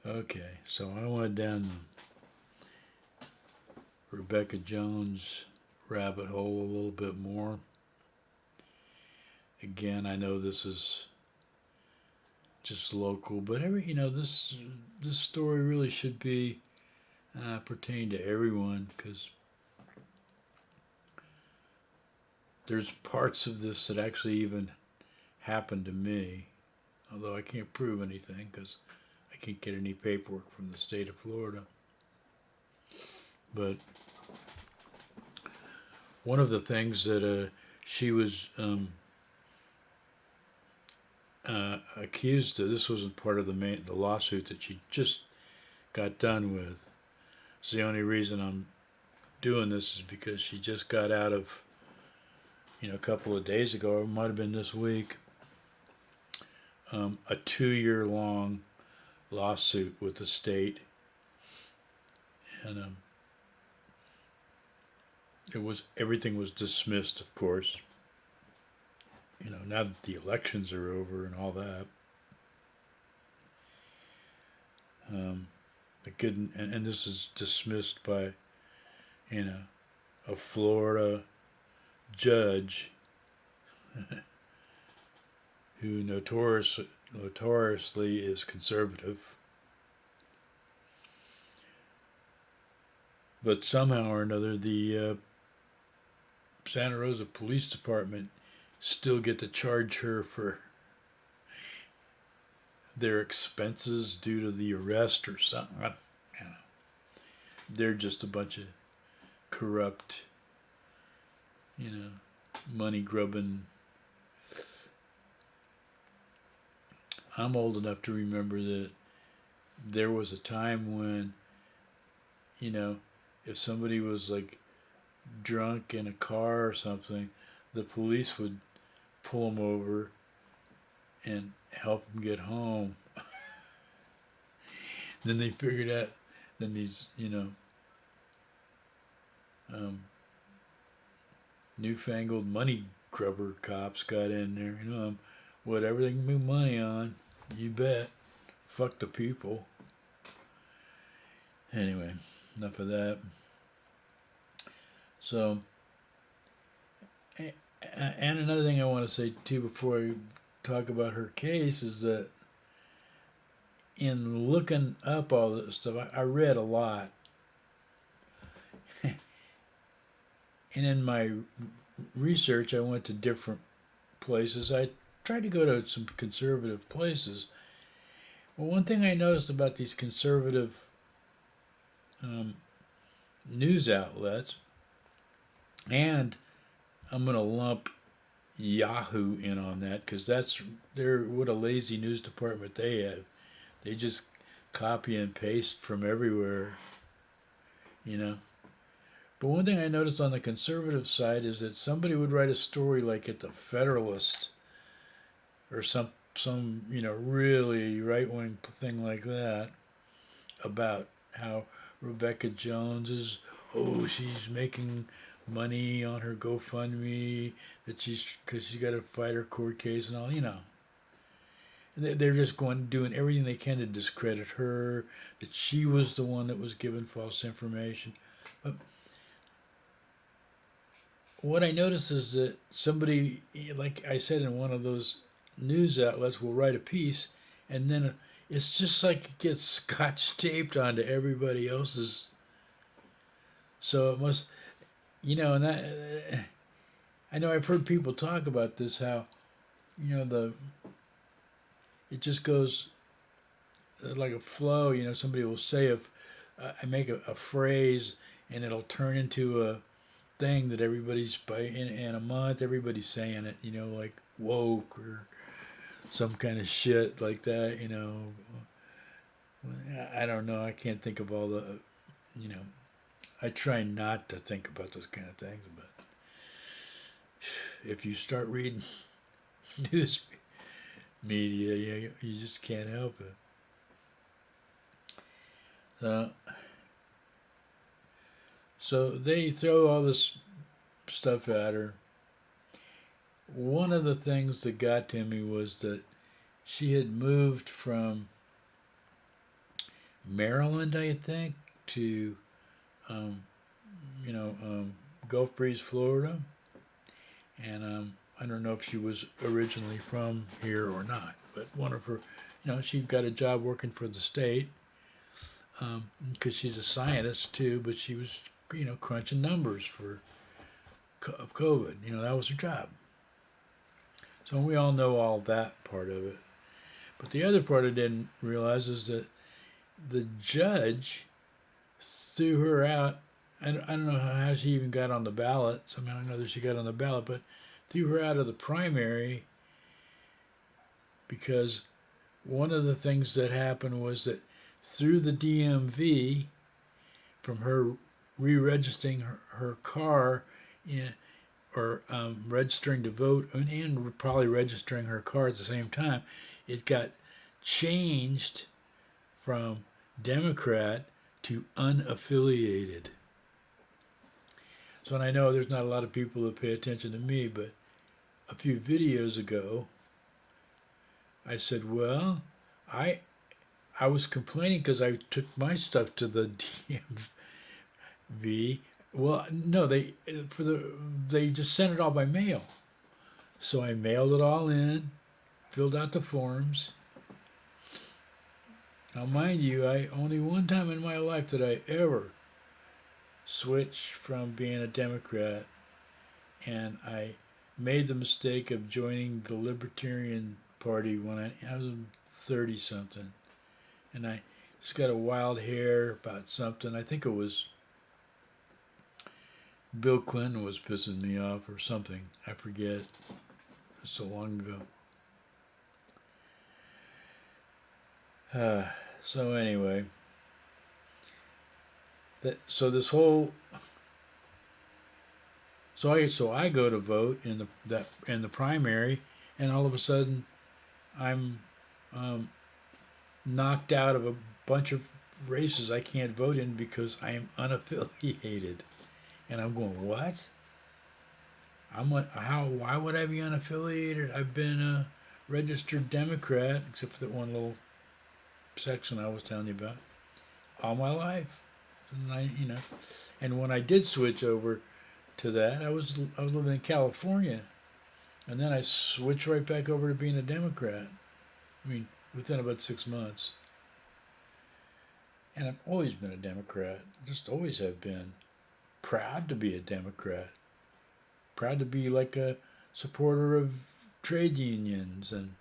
Okay, so I went down the Rebecca Jones rabbit hole a little bit more. Again, I know this is just local, but this story really should be pertain to everyone because there's parts of this that actually even happened to me, although I can't prove anything because I can't get any paperwork from the state of Florida. But one of the things that she was accused of, this wasn't part of the lawsuit that she just got done with. So the only reason I'm doing this is because she just got out of, a couple of days ago, or it might have been this week, a 2 year long lawsuit with the state. And everything was dismissed, of course. Now that the elections are over and all that. The good and this is dismissed by, you know, a Florida judge who notoriously is conservative, but somehow or another the Santa Rosa Police Department still get to charge her for their expenses due to the arrest or something. You know, they're just a bunch of corrupt, you know, money grubbing. I'm old enough to remember that there was a time when, you know, if somebody was like drunk in a car or something, the police would pull them over and help them get home. Then they figured out, then these, um, newfangled money grubber cops got in there. Whatever they can move money on, you bet. Fuck the people. Anyway, enough of that. So, and another thing I want to say too before I talk about her case is that in looking up all this stuff, I read a lot. And in my research, I went to different places. I tried to go to some conservative places. Well, one thing I noticed about these conservative um, news outlets, and I'm going to lump Yahoo in on that because they're what a lazy news department they have. They just copy and paste from everywhere, you know. But one thing I noticed on the conservative side is that somebody would write a story like at the Federalist or some really right wing thing like that about how Rebecca Jones is, she's making money on her GoFundMe that because she's got to fight her court case and all. They're just doing everything they can to discredit her, that she was the one that was given false information. But what I notice is that somebody, like I said in one of those news outlets, will write a piece, and then it's just like it gets scotch taped onto everybody else's. So it must, and that I know I've heard people talk about this, how the it just goes like a flow. Somebody will say if I make a phrase, and it'll turn into a thing that everybody's in a month. Everybody's saying it. Like woke or some kind of shit like that. I don't know. I can't think of all the. You know, I try not to think about those kind of things, but if you start reading news media, you just can't help it. So they throw all this stuff at her. One of the things that got to me was that she had moved from Maryland, I think, to um, Gulf Breeze, Florida, and I don't know if she was originally from here or not, but one of her, she got a job working for the state because she's a scientist too, but she was, crunching numbers of COVID. That was her job. So we all know all that part of it. But the other part I didn't realize is that the judge threw her out. I don't know how she even got on the ballot. Somehow I know that she got on the ballot, but threw her out of the primary because one of the things that happened was that through the DMV, from her re-registering her car in, or registering to vote, and probably registering her car at the same time, it got changed from Democrat to unaffiliated. So, and I know there's not a lot of people that pay attention to me, but a few videos ago, I said, well, I I was complaining because I took my stuff to the DMV. Well, no, they just sent it all by mail. So I mailed it all in, filled out the forms. Now, mind you, I only one time in my life did I ever switch from being a Democrat, and I made the mistake of joining the Libertarian Party when I was 30 something, and I just got a wild hair about something. I think it was Bill Clinton was pissing me off or something. I forget. It's so long ago. So anyway, so this whole so I go to vote in the primary, and all of a sudden I'm um, knocked out of a bunch of races I can't vote in because I am unaffiliated, and I'm going, what? How? Why would I be unaffiliated? I've been a registered Democrat, except for that one little section I was telling you about, all my life. And and when I did switch over to that, I was living in California, and then I switched right back over to being a Democrat. I mean, within about 6 months. And I've always been a Democrat. Just always have been. Proud to be a Democrat. Proud to be like a supporter of trade unions and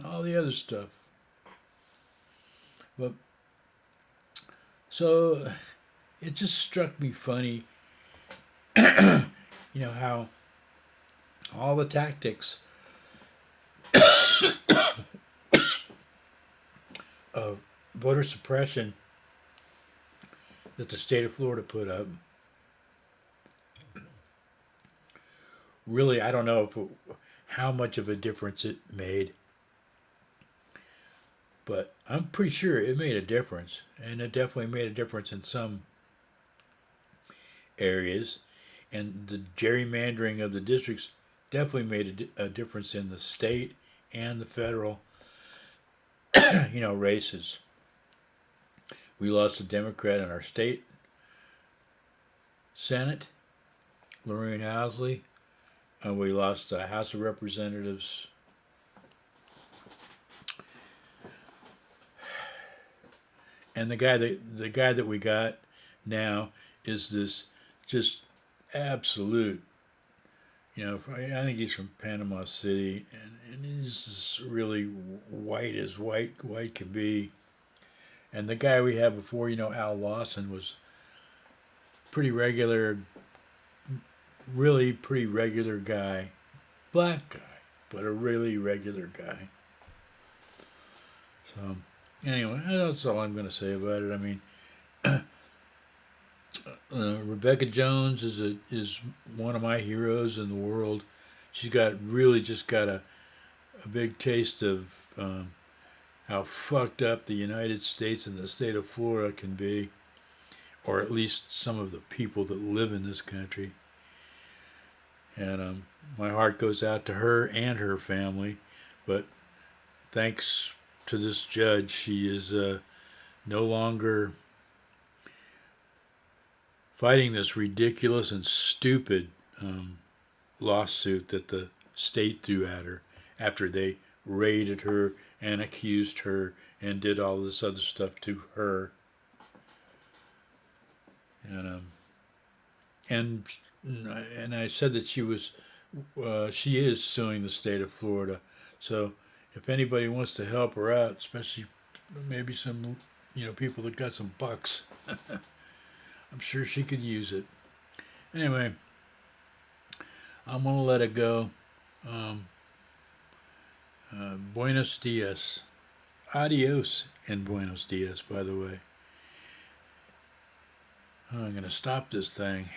all the other stuff. But so it just struck me funny, how all the tactics of voter suppression that the state of Florida put up. Really, I don't know how much of a difference it made, but I'm pretty sure it made a difference, and it definitely made a difference in some areas. And the gerrymandering of the districts definitely made a difference in the state and the federal, races. We lost a Democrat in our state Senate, Lorraine Housley, and we lost the House of Representatives. And the guy that we got now is this just absolute. I think he's from Panama City, and he's just really white as white can be. And the guy we had before, Al Lawson, was pretty regular, really pretty regular guy, black guy, but a really regular guy. So anyway, that's all I'm going to say about it. I mean, Rebecca Jones is one of my heroes in the world. She's just got a big taste of how fucked up the United States and the state of Florida can be, or at least some of the people that live in this country. And my heart goes out to her and her family. But thanks to this judge, she is no longer fighting this ridiculous and stupid lawsuit that the state threw at her after they raided her and accused her and did all this other stuff to her. And and and I said that she is suing the state of Florida. So if anybody wants to help her out, especially maybe some people that got some bucks, I'm sure she could use it. Anyway, I'm gonna let it go. Um, Buenos dias, adios, and buenos dias. By the way, I'm gonna stop this thing.